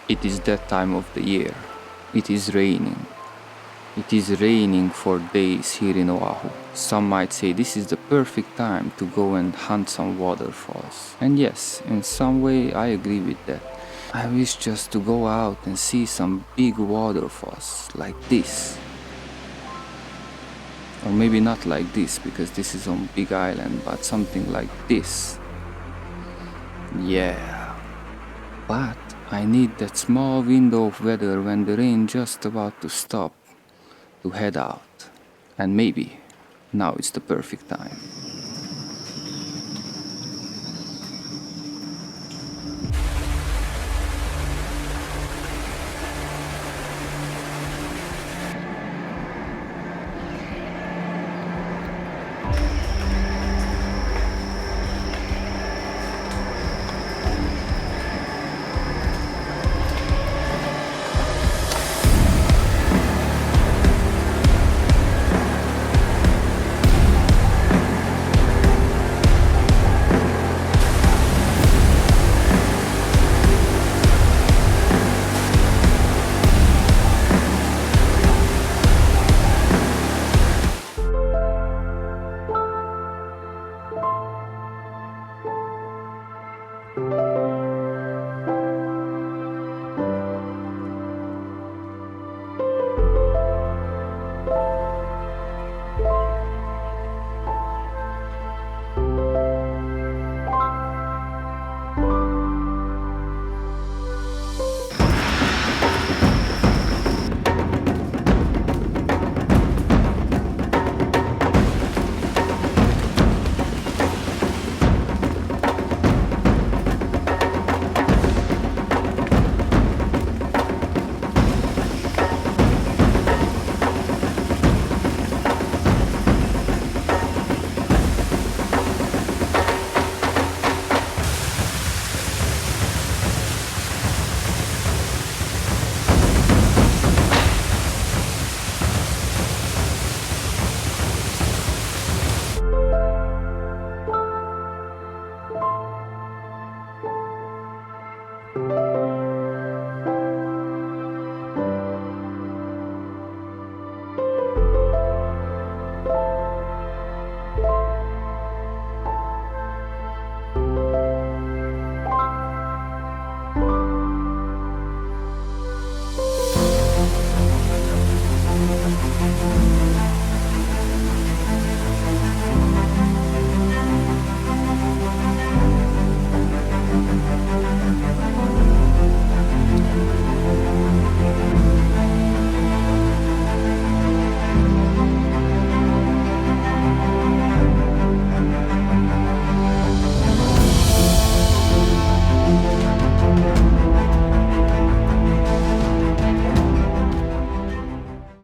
It is that time of the year. It is raining. It is raining for days here in Oahu. Some might say this is the perfect time to go and hunt some waterfalls. And yes, in some way I agree with that. I wish just to go out and see some big waterfalls like this. Or maybe not like this, because this is on Big Island, but something like this. Yeah. But I need that small window of weather when the rain just about to stop to head out. And maybe now it's the perfect time.